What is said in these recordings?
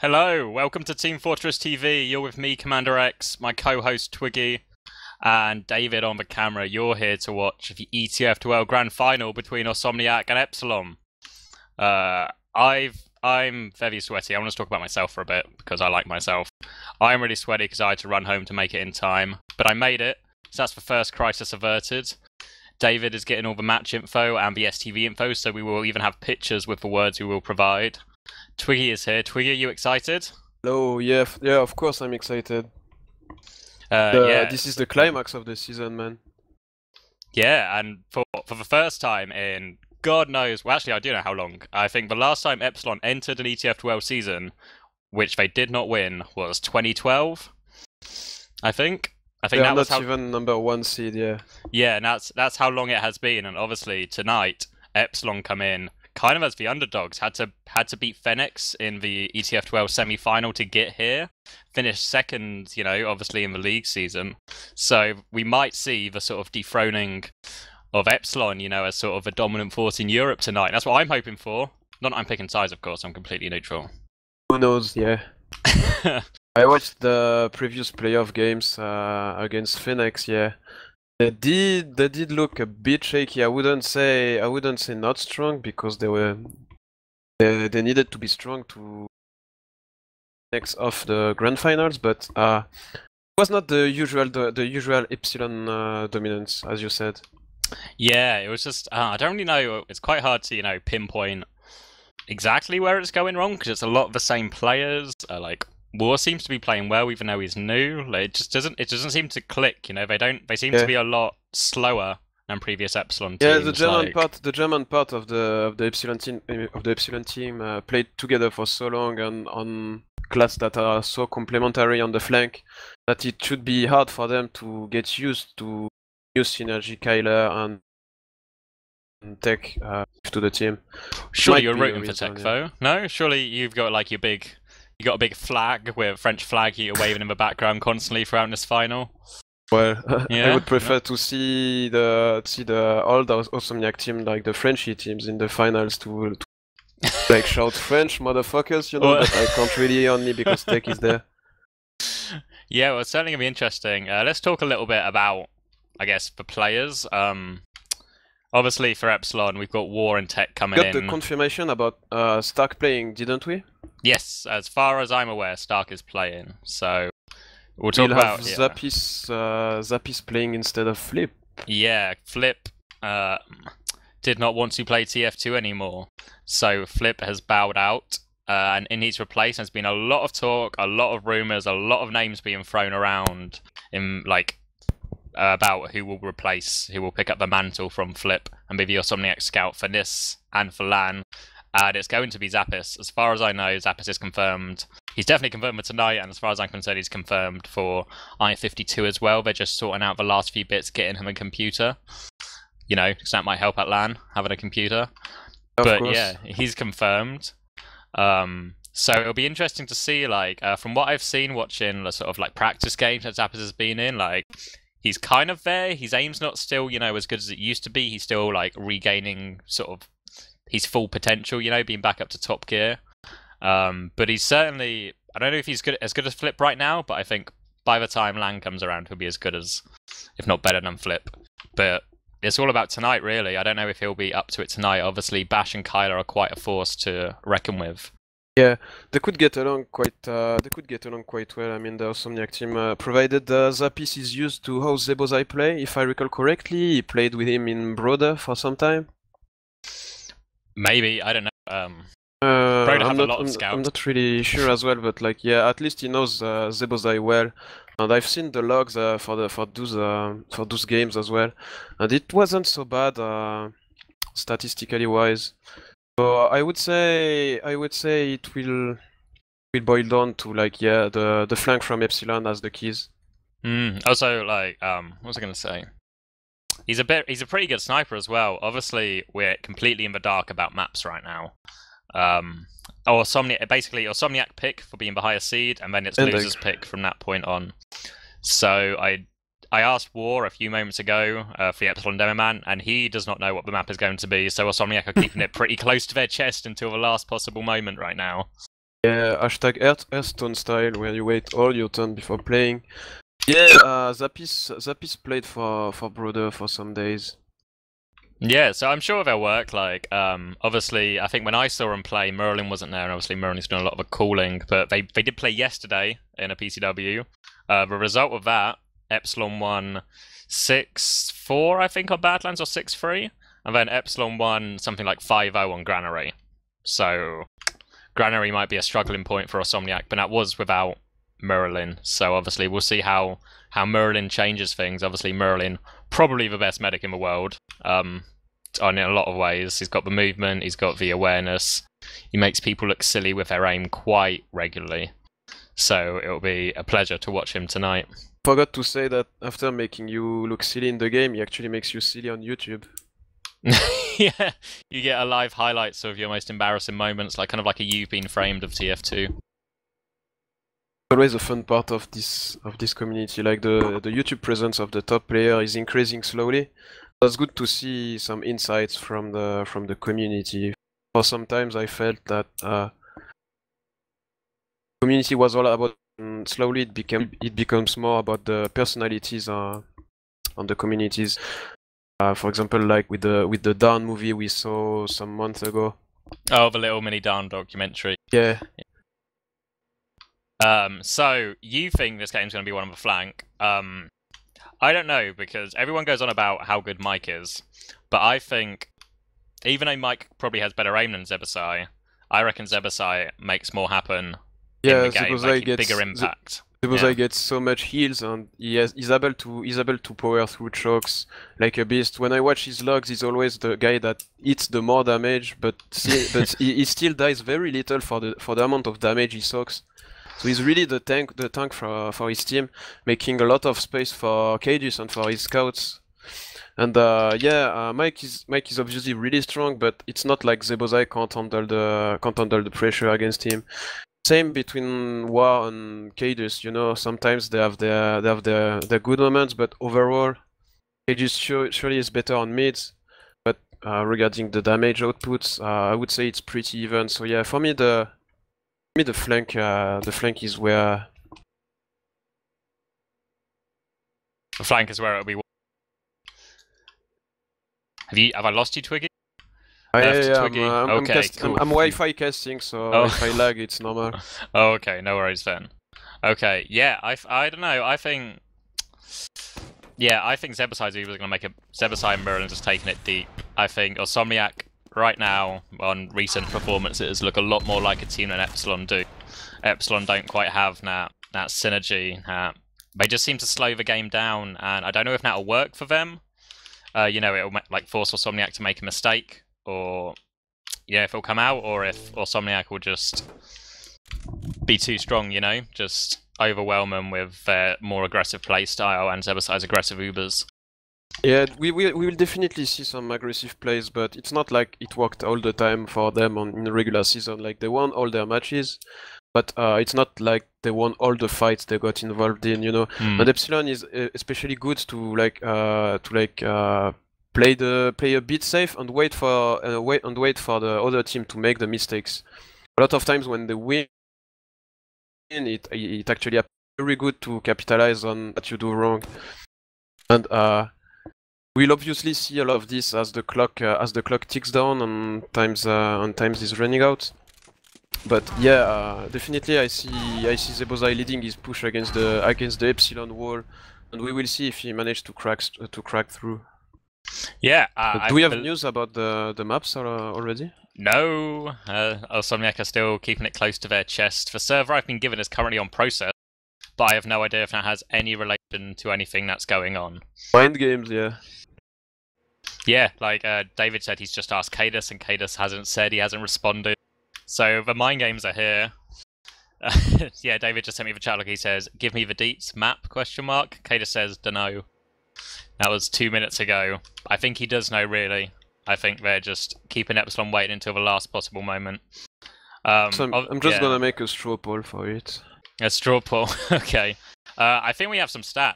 Hello, welcome to Team Fortress TV. You're with me, CommanderX, my co-host Twiggy, and David on the camera. You're here to watch the ETF2L Grand Final between Awsomniac and Epsilon. I'm very sweaty. I want to talk about myself for a bit because I like myself. I'm really sweaty because I had to run home to make it in time, but I made it. So that's the first crisis averted. David is getting all the match info and the STV info, so we will even have pictures with the words we will provide. Twiggy is here. Twiggy, are you excited? Hello, yeah, of course I'm excited. Yeah. This is the climax of the season, man. Yeah, and for the first time in God knows, well actually I do know how long. I think the last time Epsilon entered an ETF2L season, which they did not win, was 2012. I think They're not even number one seed, yeah. Yeah, and that's how long it has been, and obviously tonight Epsilon come in kind of as the underdogs, had to beat Phoenix in the ETF2L semi-final to get here. Finished second, you know, obviously in the league season. So we might see the sort of dethroning of Epsilon, you know, as sort of a dominant force in Europe tonight. That's what I'm hoping for. Not that I'm picking sides, of course. I'm completely neutral. Who knows? Yeah. I watched the previous playoff games against Phoenix. Yeah. They did look a bit shaky. I wouldn't say not strong because they needed to be strong to next off the grand finals, but it was not the usual Epsilon dominance, as you said. Yeah, it was just I don't really know. It's quite hard to, you know, pinpoint exactly where it's going wrong because it's a lot of the same players. Like War seems to be playing well, even though he's new. Like, it doesn't seem to click. You know, they seem to be a lot slower than previous Epsilon teams. Yeah, the German part of the Epsilon team played together for so long and on class that are so complementary on the flank that it should be hard for them to get used to new synergy Kyler and Tech to the team. Surely you're rooting for Tech though? No, surely you've got like you got a big flag with a French flag you're waving in the background constantly throughout this final. Well, yeah, I would prefer to see the old Awsomniac team, like the Frenchy teams in the finals, to like shout French motherfuckers, you know. But I can't really, only because Tech is there. Yeah, well, it's certainly gonna be interesting. Let's talk a little bit about, I guess, the players. Obviously for Epsilon, we've got War and Tech coming in. We got the confirmation about Stark playing, didn't we? Yes, as far as I'm aware, Stark is playing. So we'll talk about Zappis playing instead of Flip. Yeah, Flip did not want to play TF2 anymore, so Flip has bowed out, and in his replace there's been a lot of talk, a lot of rumors, a lot of names being thrown around in like about who will pick up the mantle from Flip and be the Awsomniac scout for NIS and for LAN. And it's going to be Zappis. As far as I know, Zappis is confirmed. He's definitely confirmed for tonight, and as far as I'm concerned, he's confirmed for I-52 as well. They're just sorting out the last few bits, getting him a computer. You know, because that might help at LAN, having a computer. But yeah, he's confirmed. So it'll be interesting to see, like, from what I've seen watching the sort of like practice games that Zappis has been in, like, he's kind of there. His aim's not still, you know, as good as it used to be. He's still like regaining sort of his full potential, you know, being back up to top gear. But he's certainly, I don't know if he's as good as Flip right now, but I think by the time LAN comes around, he'll be as good as, if not better than Flip. But it's all about tonight, really. I don't know if he'll be up to it tonight. Obviously, Bash and Kyler are quite a force to reckon with. Yeah, they could get along quite well. I mean, the Awsomniac team, provided Zappis is used to how ZEBBOSAI play. If I recall correctly, he played with him in Broder for some time. Maybe, I don't know. Broder have a lot of scouts. I'm not really sure as well, but like, yeah, at least he knows ZEBBOSAI well. And I've seen the logs for those games as well, and it wasn't so bad statistically wise. So I would say it will boil down to like, yeah, the flank from Epsilon as the keys. Also, like, what was I gonna say? He's a pretty good sniper as well. Obviously, we're completely in the dark about maps right now. Awsomniac pick for being the higher seed, and then it's losers pick from that point on. So I asked War a few moments ago for the Epsilon Demo Man, and he does not know what the map is going to be, so Awsomniac are keeping it pretty close to their chest until the last possible moment right now. Yeah, hashtag Hearthstone style, where you wait all your turn before playing. Yeah, Zapis played for Broder for some days. Yeah, so I'm sure they'll work. Like, obviously, I think when I saw him play, Merlin wasn't there, and obviously Merlin's doing a lot of cooling. But they did play yesterday in a PCW. The result of that, Epsilon won 6-4, I think, on Badlands, or 6-3, and then Epsilon won something like 5-0 on Granary. So Granary might be a struggling point for Awsomniac, but that was without Merlin. So obviously, we'll see how Merlin changes things. Obviously, Merlin probably the best medic in the world. In a lot of ways, he's got the movement, he's got the awareness. He makes people look silly with their aim quite regularly. So it'll be a pleasure to watch him tonight. Forgot to say that after making you look silly in the game, he actually makes you silly on YouTube. Yeah, you get a live highlights of your most embarrassing moments, like kind of like a you've been framed of TF2. Always a fun part of this community. Like the YouTube presence of the top player is increasing slowly. It's good to see some insights from the community. For sometimes I felt that community was all about. Slowly it becomes more about the personalities on the communities. For example, like with the Dawn movie we saw some months ago. Oh, the little mini Dawn documentary. Yeah. So you think this game's going to be one on the flank? I don't know, because everyone goes on about how good Mike is, but I think, even though Mike probably has better aim than ZEBBOSAI, I reckon ZEBBOSAI makes more happen in the game, like bigger impact. ZEBBOSAI gets so much heals, and he's able to power through chokes like a beast. When I watch his logs, he's always the guy that hits the more damage, but he still dies very little for the amount of damage he soaks. So he's really the tank for his team, making a lot of space for KAIDUS and for his scouts. And Mike is obviously really strong, but it's not like ZEBBOSAI can't handle the pressure against him. Same between War and KAIDUS, you know. Sometimes they have their good moments, but overall, KAIDUS surely is better on mids. But regarding the damage outputs, I would say it's pretty even. So yeah, for me the flank is where. The flank is where it'll be. Have I lost you, Twiggy? Yeah, Cool. I'm Wi-Fi casting, so if I lag, it's normal. Oh, okay, no worries then. Okay, yeah, I don't know. I think ZEBBOSAI's either going to make a ZEBBOSAI and Merlin just taking it deep. I think Awsomniac right now on recent performances look a lot more like a team than Epsilon do. Epsilon don't quite have that synergy. They just seem to slow the game down, and I don't know if that'll work for them. You know, it'll like force Awsomniac to make a mistake, or if it'll come out, or if Awsomniac will just be too strong, you know, just overwhelm them with their more aggressive playstyle and ZEBBOSAI's aggressive Ubers. Yeah, we will definitely see some aggressive plays, but it's not like it worked all the time for them in the regular season. Like, they won all their matches, but it's not like they won all the fights they got involved in, you know. And Epsilon is especially good to play a bit safe and wait for the other team to make the mistakes. A lot of times when they win, it actually appears very good to capitalize on what you do wrong. And we'll obviously see a lot of this as the clock ticks down and times is running out. But yeah, definitely I see ZEBBOSAI leading his push against the Epsilon wall, and we will see if he managed to crack through. Yeah. Do we have news about the maps already? No. Awsomniac are still keeping it close to their chest. The server I've been given is currently on process, but I have no idea if that has any relation to anything that's going on. Mind games, yeah. Yeah, like David said, he's just asked KAIDUS, and KAIDUS hasn't said, he hasn't responded. So the mind games are here. Yeah, David just sent me the chat log. He says, "Give me the deets map?" ? KAIDUS says, "Dunno." That was 2 minutes ago. I think he does know, really. I think they're just keeping Epsilon waiting until the last possible moment. So I'm just gonna make a straw poll for it. A straw poll, okay. I think we have some stats.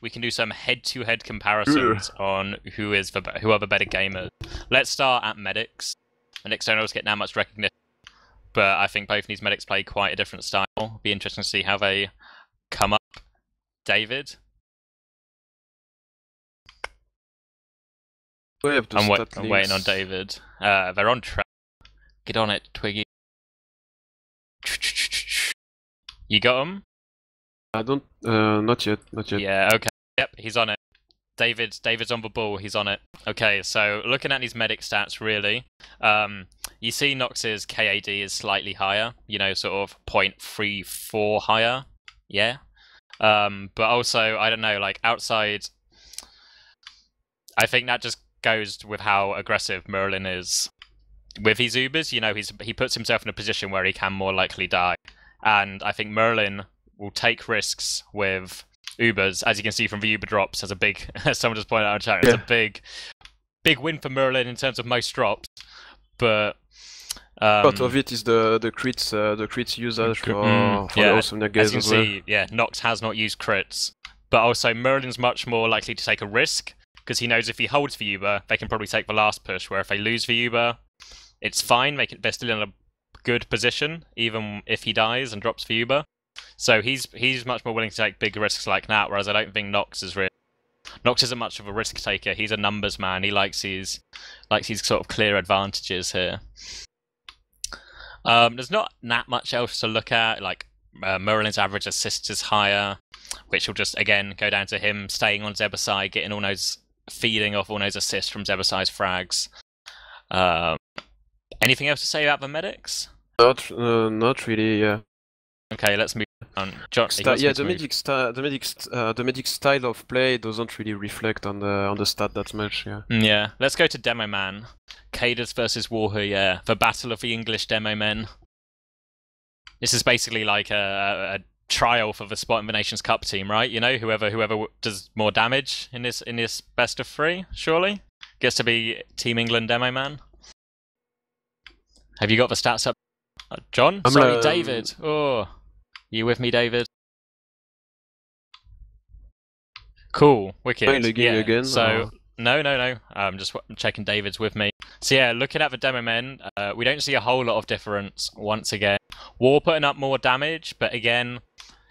We can do some head-to-head comparisons on who are the better gamers. Let's start at medics. Medics don't always get that much recognition. but I think both of these medics play quite a different style. Be interesting to see how they come up. David? I'm waiting on David. They're on track. Get on it, Twiggy. You got them? I don't. Not yet. Yeah. Okay. Yep. He's on it. David's on the ball. He's on it. Okay. So looking at these medic stats, really, you see Nox's KAD is slightly higher. You know, sort of 0.34 higher. Yeah. But also, I don't know, like outside. I think that just goes with how aggressive Merlin is with his Ubers. You know, he puts himself in a position where he can more likely die, and I think Merlin will take risks with Ubers, as you can see from the Uber drops. As a big, as someone just pointed out in chat, it's a big win for Merlin in terms of most drops. But part of it is the crits usage for the Awsomniac guys as well. See, yeah, Nox has not used crits, but also Merlin's much more likely to take a risk because he knows if he holds the Uber, they can probably take the last push. Where if they lose the Uber, it's fine. They're still in a good position, even if he dies and drops the Uber. So he's much more willing to take big risks like that. Whereas I don't think Nox is really. Nox isn't much of a risk taker. He's a numbers man. He likes his sort of clear advantages here. There's not that much else to look at. Like Merlin's average assists is higher, which will just again go down to him staying on ZEBBOSAI, getting all those feeding off all those assists from ZEBBOSAI's frags. Anything else to say about the medics? Not really. Yeah. Okay, let's move on. John, the medic style of play doesn't really reflect on the stat that much. Yeah. Yeah. Let's go to Demo Man. KAIDUS versus WARHURYEAH, the battle of the English Demo Men. This is basically like a trial for the Spot in the Nations Cup team, right? You know, whoever does more damage in this best of 3, surely gets to be Team England Demo Man. Have you got the stats up, John? Sorry, David. Oh, you with me, David? Cool, wicked. Yeah. Again? So no. I'm just checking David's with me. So yeah, looking at the Demo Men, we don't see a whole lot of difference once again. War putting up more damage, but again,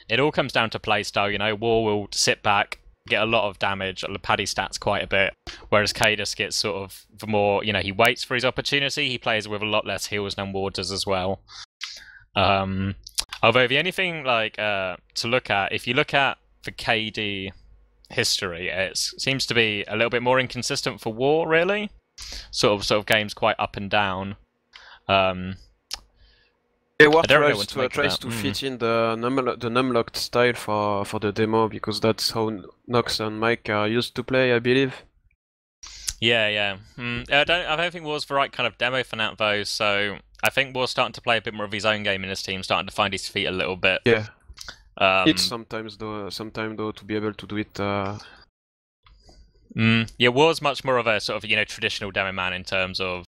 it all comes down to playstyle. You know, War will sit back, get a lot of damage, pad his stats quite a bit, whereas KAIDUS gets sort of the more, you know, he waits for his opportunity. He plays with a lot less heals than War does as well. Although the only thing like to look at, if you look at the KD history, it seems to be a little bit more inconsistent for War, really. Sort of games quite up and down. War tries to fit in the numlocked style for the demo, because that's how Nox and Mike are used to play, I believe. Yeah. I don't think War's the right kind of demo for that though. So I think War's starting to play a bit more of his own game in his team, starting to find his feet a little bit. Yeah. It's sometimes though to be able to do it. Yeah, War's much more of a sort of, you know, traditional demo man in terms of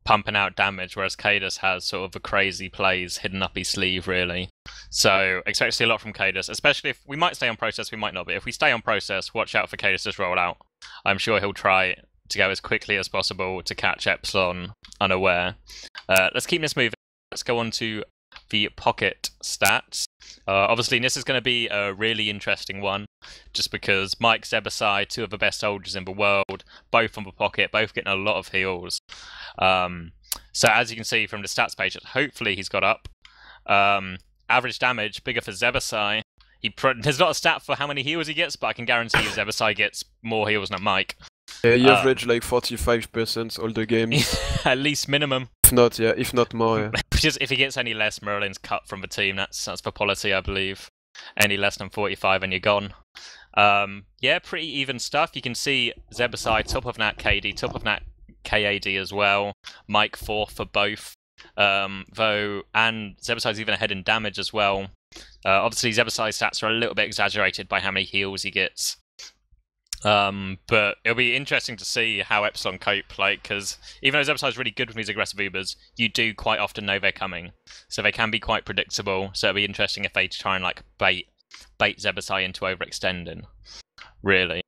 pumping out damage, whereas KAIDUS has sort of the crazy plays hidden up his sleeve, really. So expect to see a lot from KAIDUS, especially if we might stay on process, we might not, but if we stay on process, watch out for KAIDUS' rollout. I'm sure he'll try to go as quickly as possible to catch Epsilon unaware. Let's keep this moving. Let's go on to the pocket stats. Obviously, this is going to be a really interesting one, just because Mike, ZEBBOSAI, 2 of the best soldiers in the world, both on the pocket, both getting a lot of heals. So as you can see from the stats page, hopefully he's got up. Average damage, bigger for ZEBBOSAI. There's not a stat for how many heals he gets, but I can guarantee you ZEBBOSAI gets more heals than Mike. Yeah, he average like 45% all the games. At least minimum. If not more. Yeah. Just if he gets any less, Merlin's cut from the team. That's for policy, I believe. Any less than 45 and you're gone. Yeah, pretty even stuff. You can see ZEBBOSAI top of that KD, top of that KAD as well. Mike 4th for both. Though, and ZEBBOSAI's even ahead in damage as well. Obviously, ZEBBOSAI's stats are a little bit exaggerated by how many heals he gets. But it'll be interesting to see how Epsilon cope, like, because even though ZEBBOSAI's really good with these aggressive Ubers, you do quite often know they're coming, so they can be quite predictable. So it'll be interesting if they try and like bait ZEBBOSAI into overextending. Really.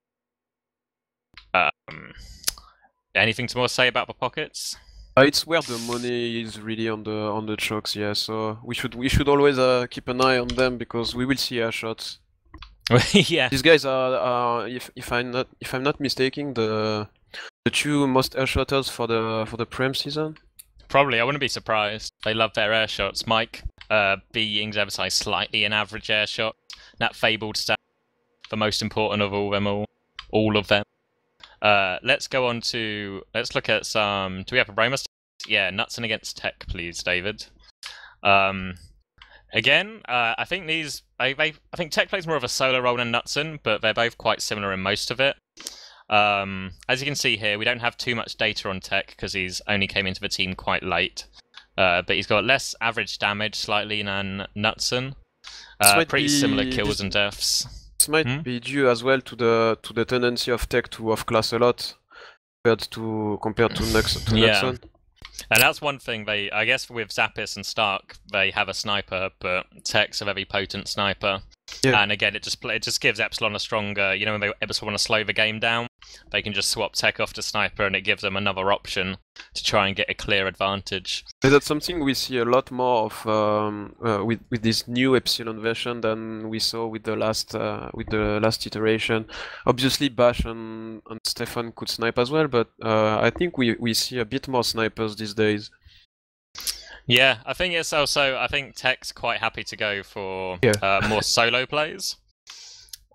Anything more to say about the pockets? It's where the money is really on the chokes, yeah. So we should always keep an eye on them because we will see shots. Yeah. These guys are if I'm not mistaken, the two most airshotters for the Prem season. Probably, I wouldn't be surprised. They love their air shots. Mike beating ZEBBOSAI slightly an average air shot. That fabled stat, the most important of all of them. Let's go on to, let's look at some, do we have a Roma? Yeah, KNUTSSON against Tech, please, David. Again, I think I think Tech plays more of a solo role than KNUTSSON, but they're both quite similar in most of it. As you can see here, we don't have too much data on Tech because he's only came into the team quite late. But he's got less average damage slightly than KNUTSSON. Pretty similar kills and deaths. This might be due as well to the tendency of Tech to off-class a lot compared to KNUTSSON. And that's one thing I guess with Zappis and Stark, they have a sniper, but Tech's a very potent sniper. Yeah. And again, it just gives Epsilon a stronger, you know, when they want to slow the game down, they can just swap Tech off to sniper and it gives them another option to try and get a clear advantage. That's something we see a lot more of with this new Epsilon version than we saw with the last iteration. Obviously, Bash and Stefan could snipe as well, but I think we see a bit more snipers these days. Yeah, I think it's also, I think Tech's quite happy to go for more solo plays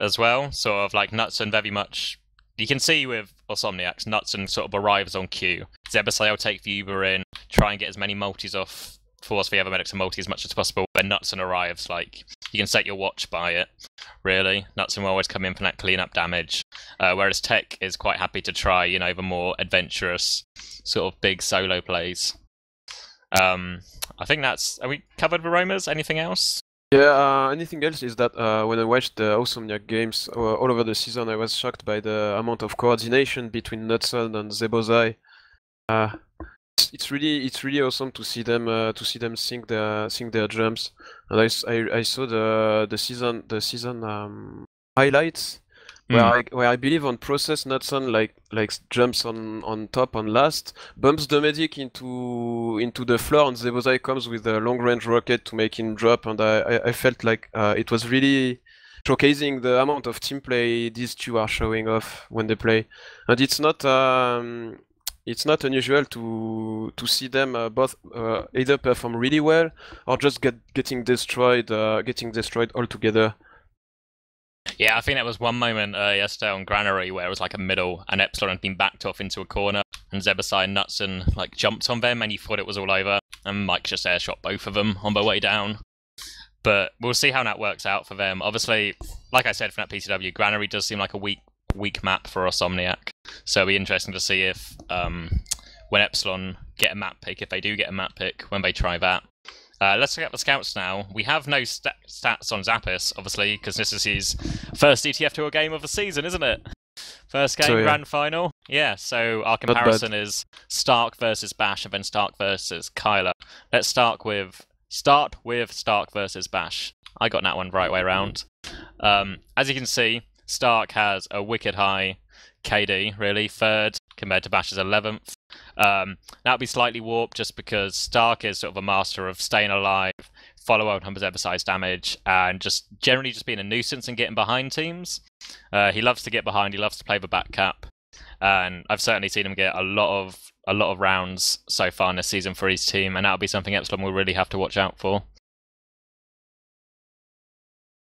as well. Sort of like KNUTSSON very much, you can see with Awsomniac, KNUTSSON sort of arrives on cue. ZEBBOSAI will take the Uber in, try and get as many multis off, force the other medics to multi as much as possible. When KNUTSSON arrives, like, you can set your watch by it, really. KNUTSSON will always come in for that cleanup damage. Whereas Tech is quite happy to try, you know, the more adventurous, sort of big solo plays. I think that's, are we covered with Romas? Anything else? Yeah, anything else is that when I watched the Awsomniac games all over the season, I was shocked by the amount of coordination between KNUTSSON and ZEBBOSAI. It's really awesome to see them sink their jumps. And I saw the season highlights. Where I believe on process KNUTSSON like jumps on top on last, bumps the medic into the floor, and ZEBBOSAI comes with a long range rocket to make him drop, and I felt like it was really showcasing the amount of team play these two are showing off when they play, and it's not unusual to see them both either perform really well or just getting destroyed altogether. Yeah, I think there was one moment yesterday on Granary where it was like a middle and Epsilon had been backed off into a corner and ZEBBOSAI and KNUTSSON like jumped on them and you thought it was all over and Mike just airshot both of them on their way down. But we'll see how that works out for them. Obviously, like I said from that PCW, Granary does seem like a weak map for Awsomniac. So it'll be interesting to see if when Epsilon get a map pick, if they do get a map pick, when they try that. Let's look at the scouts now. We have no stats on Zappis, obviously, because this is his first ETF2L game of the season, isn't it? First game, grand final. Yeah, so our comparison is Stark versus Bash and then Stark versus Kyler. Let's start with Stark versus Bash. I got that one right way around. As you can see, Stark has a wicked high KD, really, 3rd, compared to Bash's 11th. That'll be slightly warped just because Stark is sort of a master of staying alive, follow up on ZEBBOSAI's damage, and just generally just being a nuisance and getting behind teams. He loves to get behind, he loves to play the back cap, and I've certainly seen him get a lot of rounds so far in this season for his team, and that'll be something Epsilon will really have to watch out for.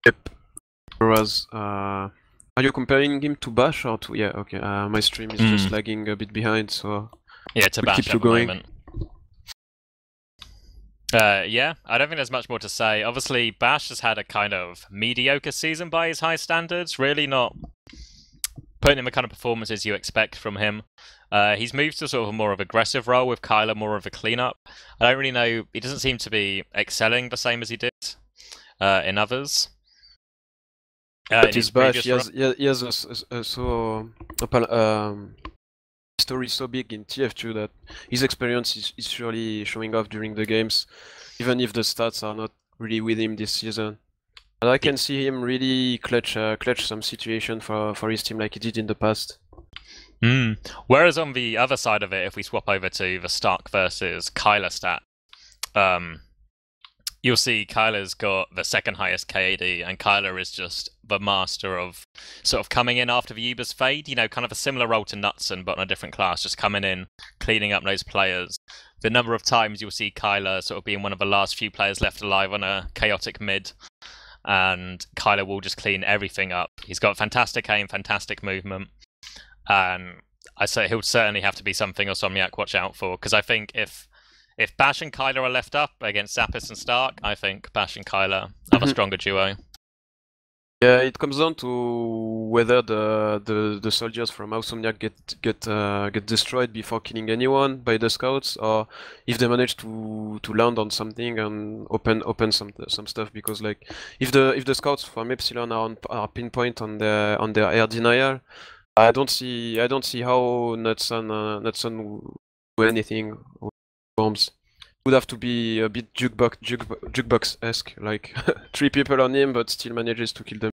Yep. Whereas, are you comparing him to Bash or to... Yeah, okay. My stream is just lagging a bit behind, so... Yeah, to Bash at the moment. Yeah, I don't think there's much more to say. Obviously, Bash has had a kind of mediocre season by his high standards. Really not putting in the kind of performances you expect from him. He's moved to sort of a more of aggressive role with Kyler, more of a cleanup. I don't really know. He doesn't seem to be excelling the same as he did in others. But his Bash, he has a story so big in TF2 that his experience is surely showing off during the games, even if the stats are not really with him this season. And I can see him really clutch some situation for his team like he did in the past. Whereas on the other side of it, if we swap over to the Stark versus Kyler stat, you'll see Kyler's got the second highest KAD, and Kyler is just the master of sort of coming in after the Uber's fade, you know, kind of a similar role to KNUTSSON, but on a different class, just coming in, cleaning up those players. The number of times you'll see Kyler sort of being one of the last few players left alive on a chaotic mid, and Kyler will just clean everything up. He's got fantastic aim, fantastic movement, and I say he'll certainly have to be something Awsomniac watch out for, because I think if Bash and Kyler are left up against Zappos and Stark, I think Bash and Kyler have a stronger duo. Yeah, it comes down to whether the soldiers from Awsomniac get destroyed before killing anyone by the scouts, or if they manage to land on something and open some stuff. Because like if the scouts from Epsilon are pinpoint on their air denial, I don't see how KNUTSSON will do anything with bombs. Would have to be a bit jukebox-esque, like 3 people on him, but still manages to kill them.